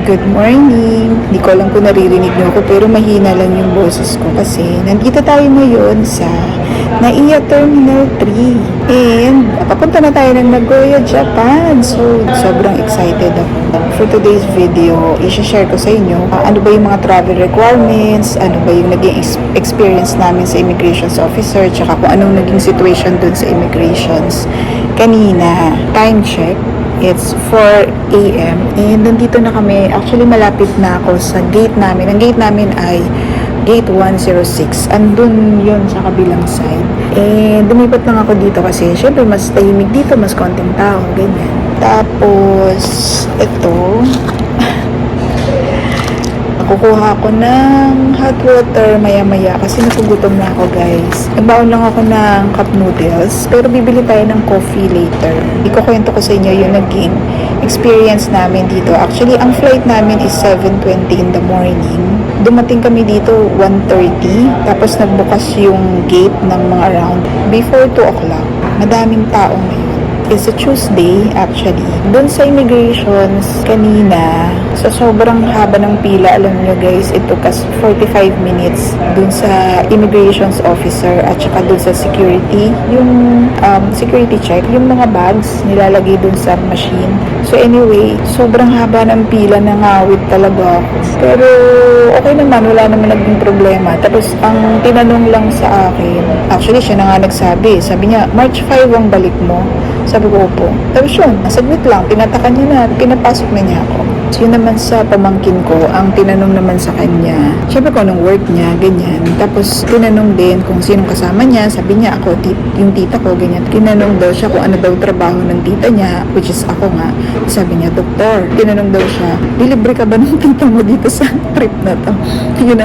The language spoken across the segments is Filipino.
Good morning! Hindi ko alam kung naririnig niyo ako pero mahina lang yung boses ko kasi nandito tayo ngayon sa NAIA Terminal 3 and papunta na tayo ng Nagoya, Japan. So, sobrang excited ako. For today's video, i-share ko sa inyo ano ba yung mga travel requirements, ano ba yung naging experience namin sa immigrations officer, tsaka kung anong naging situation dun sa immigrations. Kanina, time check. It's 4 a.m. and nandito na kami. Actually, malapit na ako sa gate namin. Ang gate namin ay gate 106. Andun yun sa kabilang side. And lumipat lang ako dito kasi syempre mas tahimik dito, mas konting tao, ganyan. Tapos, ito, kukuha ako ng hot water maya-maya kasi nagugutom na ako, guys. Nagbaon lang ako ng cup noodles pero bibili tayo ng coffee later. Ikukwento ko sa inyo yung naging experience namin dito. Actually, ang flight namin is 7:20 in the morning. Dumating kami dito 1:30 tapos nagbukas yung gate ng mga around before 2 o'clock. Madaming tao ngayon. It's a Tuesday actually. Doon sa immigrations kanina, sa sobrang haba ng pila, alam nyo guys, it took us 45 minutes doon sa immigrations officer at saka doon sa security. Yung security check, yung mga bags nilalagay doon sa machine. So anyway, sobrang haba ng pila, nangawit talaga ako. Pero okay naman, wala naman naging problema. Tapos ang tinanong lang sa akin, actually siya na nga nagsabi, sabi niya, March 5 ang balik mo. Sabi ko, opo. Tapos yun, saglit lang, tinatakan niya na, pinapasok na niya ako. So yun naman sa pamangkin ko, ang tinanong naman sa kanya, syempre kung anong work niya, ganyan. Tapos tinanong din kung sinong kasama niya, sabi niya, ako, yung tita ko, ganyan. Tinanong daw siya kung ano daw trabaho ng tita niya, which is ako nga. Sabi niya, doktor. Tinanong daw siya, lilibre ka ba ng tita mo dito sa trip na to? Yun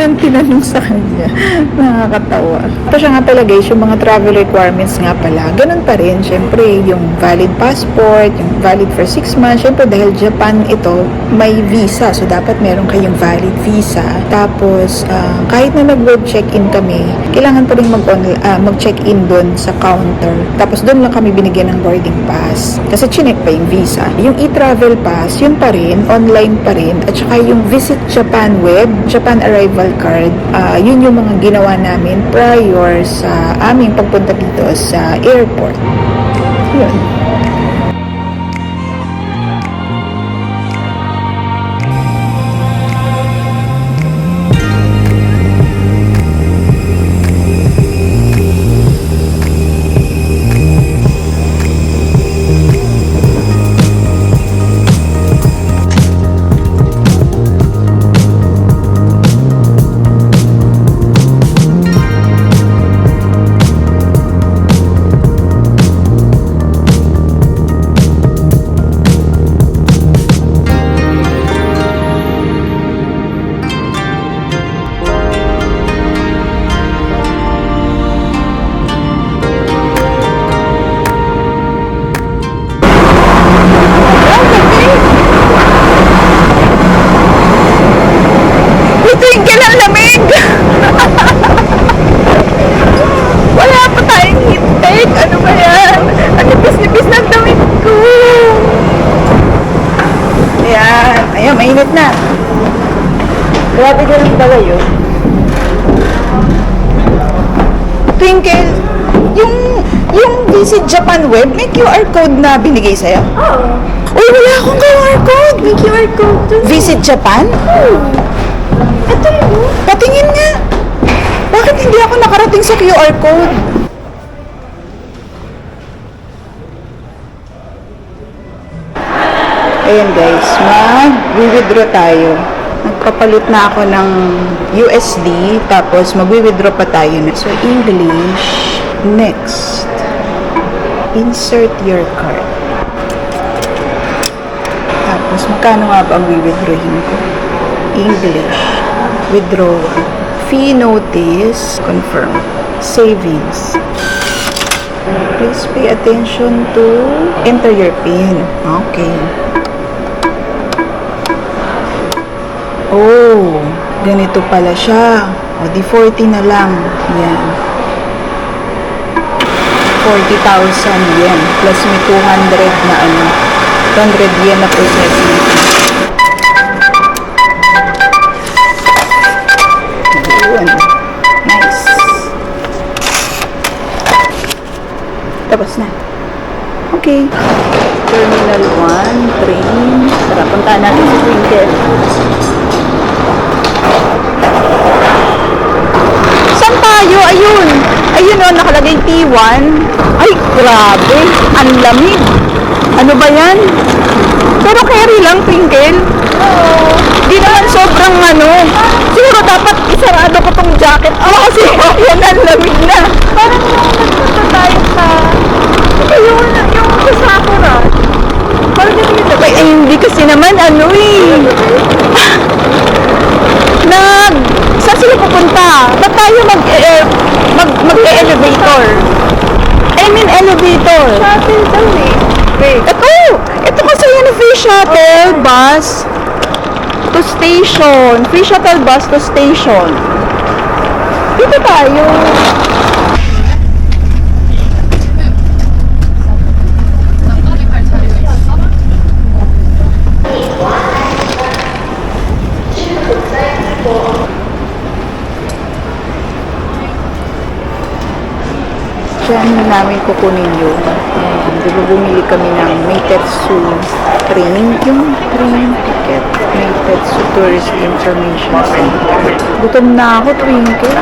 ang tinanong sa kanya. Nakakatawa. Ito siya nga pala guys, yung mga travel requirements nga pala, ganun pa rin, syempre, yung valid passport, yung valid for 6 months. Syempre, dahil Japan ito, may visa. So, dapat meron kayong valid visa. Tapos, kahit na nag-web check-in kami, kailangan pa rin mag-check-in doon sa counter. Tapos, doon lang kami binigyan ng boarding pass. Kasi, chinek pa yung visa. Yung e-travel pass, yun pa rin, online pa rin. At saka yung Visit Japan web, Japan Arrival Card, yun yung mga ginawa namin prior sa aming pagpunta dito sa airport. Yun. Tingin ang lamig! Wala pa tayong heat. Ano ba yan? Ang nipis-nipis ng damit ko. Ayan. Ayan, mainit na. Grabe ka lang pala yun. Twinkle, yung Visit Japan web, may QR code na binigay sa'yo? Oh. Uy, wala akong QR code. May QR code dun. Visit Japan? Oh. Ito yun. Patingin nga. Bakit hindi ako nakarating sa QR code? Ayan guys, mag-withdraw tayo. Nagpapalit na ako ng USD, tapos mag-withdraw pa tayo na. So, English, next. Insert your card. Tapos, magkano nga ba ang withdrawin ko? English. Withdrawal. Fee notice. Confirm. Savings. Please pay attention to enter your PIN. Okay. Oh, ganito pala siya. O, di 40 na lang. Yan. 40,000 yen. Plus may 200 na 200 yen na processing. Tapos na. Okay. Terminal 1, train. Tara, puntaan natin si Twinkle. Saan tayo? Ayun. Ayun o, nakalagay T1. Ay, grabe. Ang lamig. Ano ba yan? Pero carry lang, Twinkle. Oo. Di naman sobrang ano. Siguro dapat isarado ko tong jacket. Kasi yan, ang lamig na. Parang nagpunta tayo sa... yung sa Sakura. Parang ganito. Ay, hindi kasi naman ano eh. Saan sila pupunta? Ba't tayo mag-elevator? I mean elevator. Shuttle daw eh. Wait. Ito kasi yun ang free shuttle bus to station. Free shuttle bus to station. Dito tayo. Diyan namin kukunin yun. Di ba bumili kami ng Meitetsu train? Yung train ticket. Meitetsu Tourist Information Center. Gutom na ako, Twinkle.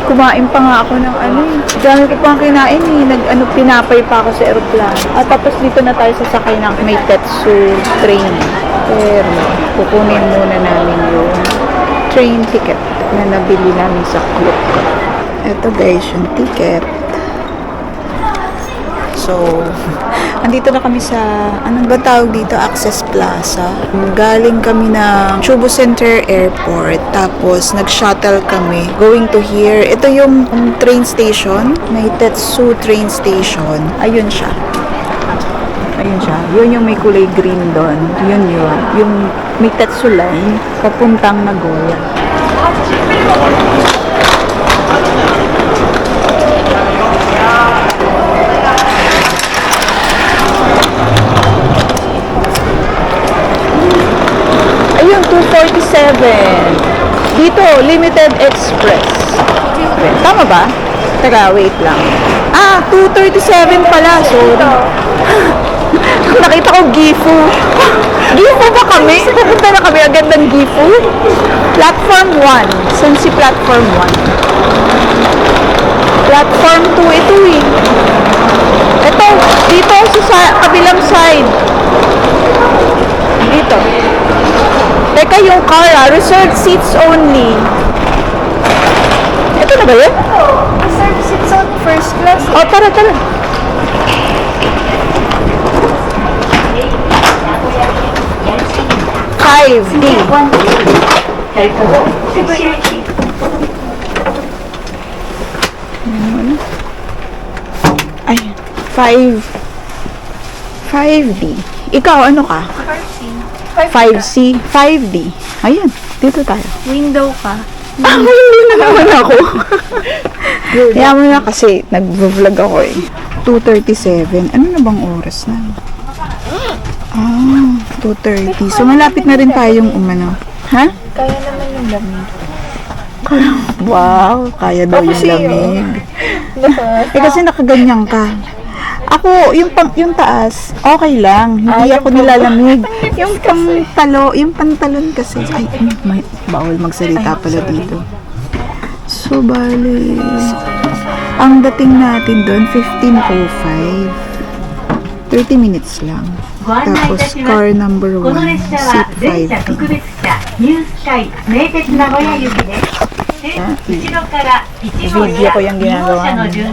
Kumain pa nga ako ng ano eh. Dami ko pang kinain eh. Pinapay pa ako sa aeroplano. At tapos dito na tayo sasakay ng Meitetsu train. Pero kukunin muna namin yung train ticket na nabili namin sa Klook. Ito guys, yung ticket. So, andito na kami sa, anong ba tawag dito? Access Plaza. Galing kami ng Chubu Center Airport. Tapos, nag-shuttle kami going to here. Ito yung train station. Meitetsu train station. Ayun siya. Ayun siya. Yun yung may kulay green doon. Yun yun. Yung Meitetsu line, papuntang Nagoya. Ayun, 247. Dito, Limited Express. Tama ba? Teka, wait lang. 237 pala. Sorry. Nakita ko Gifu. Gifu ba kami? Pupunta na kami agad ng Gifu? Platform 1. Saan si Platform 1? Platform 2 ito eh. Ito, dito sa kabilang side. Dito. Teka, yung car reserved seats only. Ito na ba yun? Reserve seats on first class. Oh, tara. 5D. Ay, 5D. Ikaw, ano ka? 5C. 5D. Ayan, dito tayo. Window ka. Hindi na naman ako. Kaya mo na kasi, nag-vlog ako eh. 2:37. Ano na bang oras na? 2:30. So, malapit na rin tayong umano. Ha? Kaya naman yung lamig. Wow, kaya daw yung lamig. Kasi nakaganyan ka. Ako, yung taas, okay lang. Hindi ako nilalamig. Yung pantalon kasi. Ay, may bawal magsalita pala dito. So, bali. Ang dating natin doon, 15:05. 30 minutes lang. Tapos, car number 1, seat 5D. Video ko yung ginagawa niya.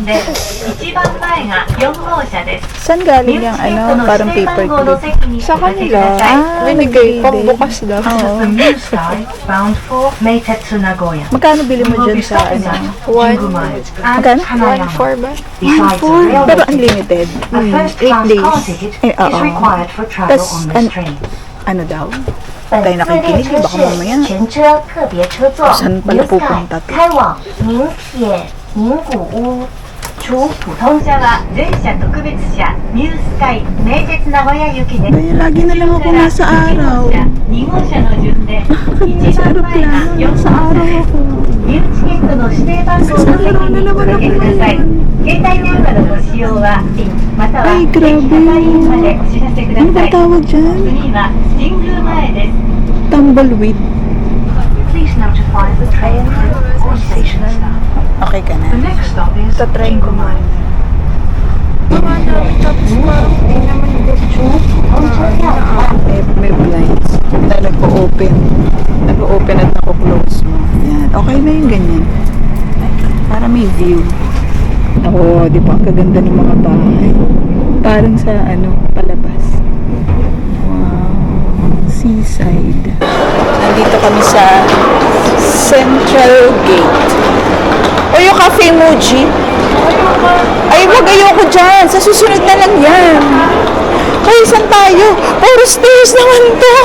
Saan galing yung parang paper clip? Sa kanila. Binigay pambukas daw. Oo. Magkano bili mo dyan sa Magkano? 1.4 ba? 1.4. Pero unlimited. 8 days. Oo. Tapos, ano daw? Tayo nakikinig, baka mamaya. Saan pala pupunta to? 开往名铁名古屋。除普通車は全車特別車ニュースカイ名鉄名古屋行きで Kaya lagi na lang ako nasa araw. 2号車の順で一番前が4号車です。入チケットの指定番号の席におかけください。携帯電話のご使用はピンまたはay, 駅 grabe. 係員までお知らせくだ Ano さ ba い。 tawag dyan? 次は神宮前です。 Tumbleweed. Please notify the train crew or station staff. Okay ka na? Next stop is Tatry ko man. May blinds na nagpo-open. Nag-open at nako-close mo. Yan. Okay na yung ganyan. Para may view. Oo, di ba? Ang kaganda ng mga bahay. Parang sa palabas. Wow. Seaside. Nandito kami sa Central Gate. O yung Cafe Muji. Ay, wag, ayoko dyan. Sa susunod na lang yan. Hoy, saan tayo? Puro stairs naman to.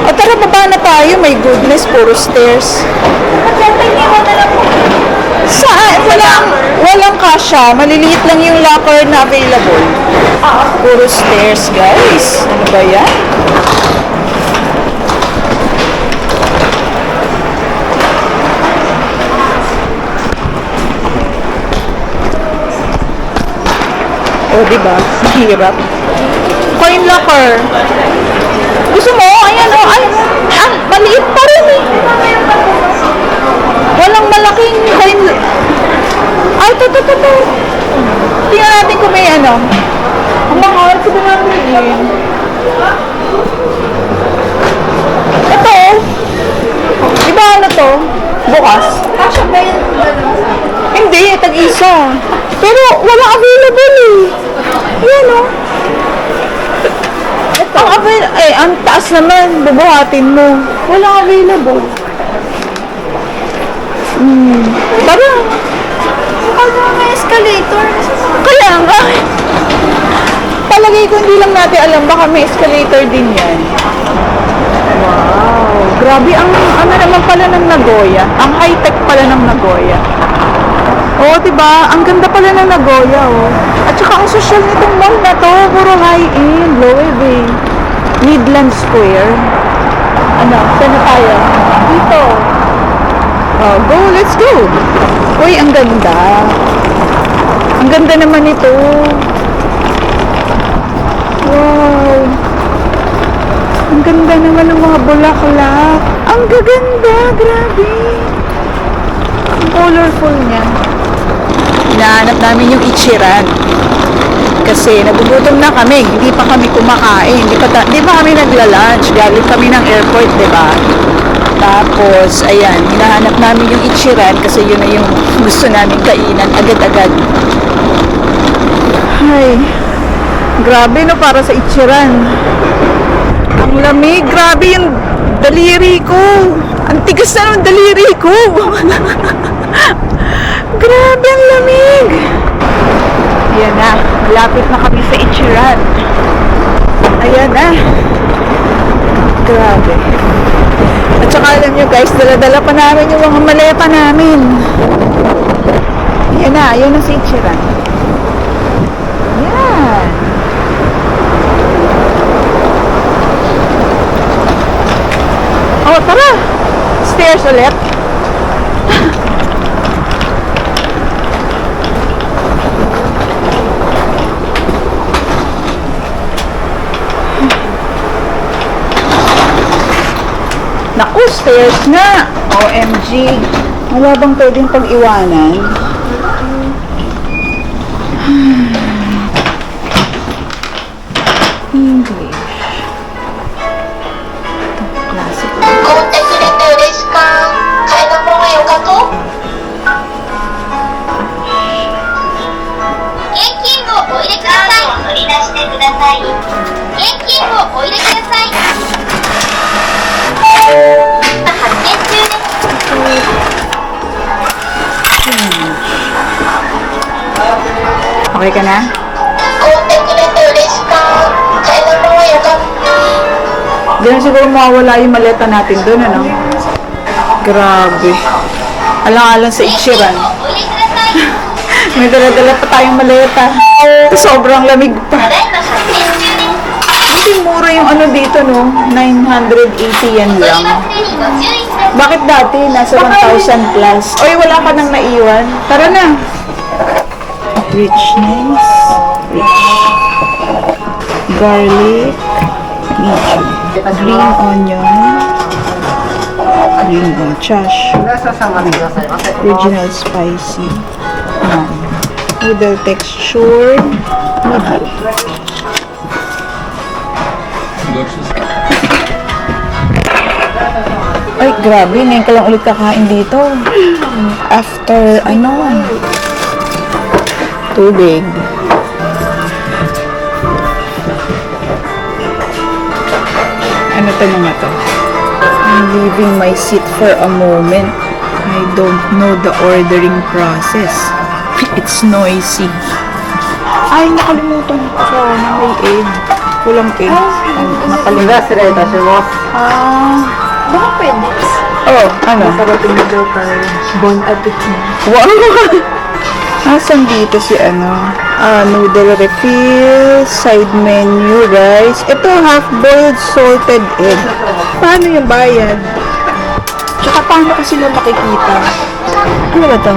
O tara, baba na tayo. My goodness, puro stairs. Saan? Walang kasha. Maliliit lang yung locker na available. Puro stairs, guys. Ano ba yan? O, diba? Mahirap. Coin locker. Gusto mo? Ayan, o. Ay, maliit pa rin eh. Walang malaking coin. Ay, to. Tingnan natin kung may ano. Ang mga oras ko na natin. Ito, oh. Diba ano to? Bukas. Kasha ba yun? Hindi, tag-isa. Pero walang available eh. Yan o. Ang ang taas naman. Bubuhatin mo. Walang available. Tara. Ano may escalator? Kaya nga. Palagay ko hindi lang natin alam. Baka may escalator din yan. Wow. Grabe ang ano naman pala ng Nagoya. Ang high-tech pala ng Nagoya. Oo, diba? Ang ganda pala ng Nagoya, oh. At saka ang social nitong mall na to, puro high-end, low-end. Midland Square. Ano? Saan na tayo? Dito. Oh, go, let's go. Uy, ang ganda. Ang ganda naman ito. Wow. Ang ganda naman ng mga bulaklak. Ang gaganda, grabe. Ang colorful niya. Hinahanap namin yung Ichiran. Kasi nagugutom na kami, hindi pa kami kumakain, hindi pa kami nagla-lunch, galing kami ng airport, di ba? Tapos, ayan, hinahanap namin yung Ichiran kasi yun na yung gusto namin kainan agad-agad. Ay, grabe no, para sa Ichiran. Ang lamig, grabe yung daliri ko. Ang tigas na ng daliri ko. Grabe ang lamig. Ayan na, malapit na kami sa Ichiran. Ayan na. Grabe. At saka alam nyo guys, dala-dala pa namin yung mga maleta namin. Ayan na si Ichiran. Ayan. Oh, tara. Stairs ulit. Naku, stairs nga. OMG. Wala bang pwedeng pag-iwanan? English. Classic. 買ってくれて嬉しか。買い物がよかと。現金をお入れください。取り出してください。現金をお入れください。発見中です。 Okay ka na? 買ってくれて嬉しか。買い物がよかった。 Diyan siguro mawawala yung maleta natin doon, ano? Grabe. Alang-alang sa Ichiran. お入れください。 May dala-dala pa tayong maleta. Sobrang lamig た pa. だいま発見中です。 Hindi mura yung ano dito, no? 980 yen 取り lang. 忘れにご注意ください。Bakit dati nasa 1,000 plus? Oy, wala ka nang naiwan. Tara na. Richness. Rich. Garlic. Medium. Green onion. Green onion. Chash. Original spicy. Noodle texture. Medium. Ay, grabe. Ngayon ko lang ulit kakain dito. After, tubig. Ano to mga to? I'm leaving my seat for a moment. I don't know the ordering process. It's noisy. Ay, nakalimutan ko sana. May egg. Kulang egg. Nakalimutan. Baka pwede. Oh, ano? Sarapin na daw tayo. Bon appetit. Wow! Asan dito si noodle refill, side menu, rice. Ito, half-boiled salted egg. Paano yung bayad? Tsaka paano ko sila makikita? Ano ba to?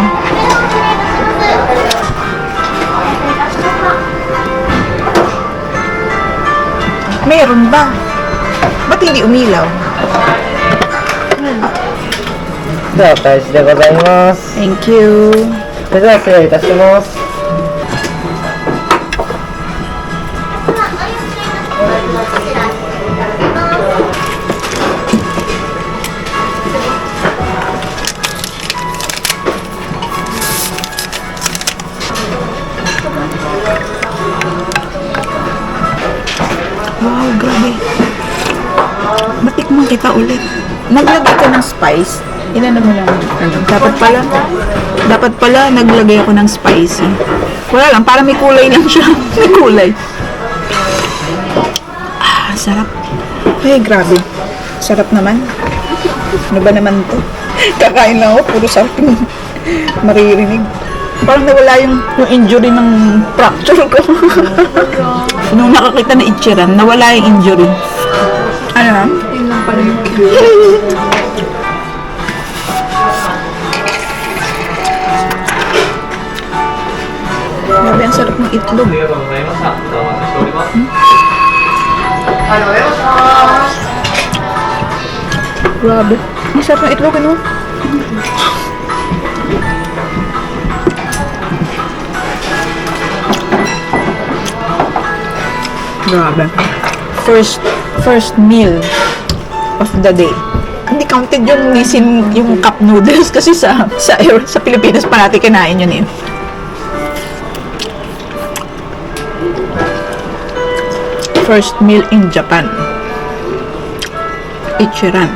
Meron ba? Ba't hindi umilaw? では開始でございます。 Thank you. それでは失礼いたします。 Wow, grabe. Matikman kita ulit. Naglagay ka ng spice. Ilan mo lang. Dapat pala naglagay ako ng spicy. Wala lang, para may kulay lang siya. May kulay. Ah, sarap. Ay, grabe. Sarap naman. Ano ba naman to? Kakain lang ako, puro sarap yung maririnig. Parang nawala yung injury ng fracture ko. Nung nakakita na ichiran, nawala yung injury. Ano na? Yun lang pala yung Grabe, ang sarap ng itlog. Grabe. Ang sarap ng itlog, ano? Grabe. First meal of the day. Hindi counted yun, nisin yung cup noodles kasi sa Pilipinas pa natin kinain yun eh. First meal in Japan. Ichiran.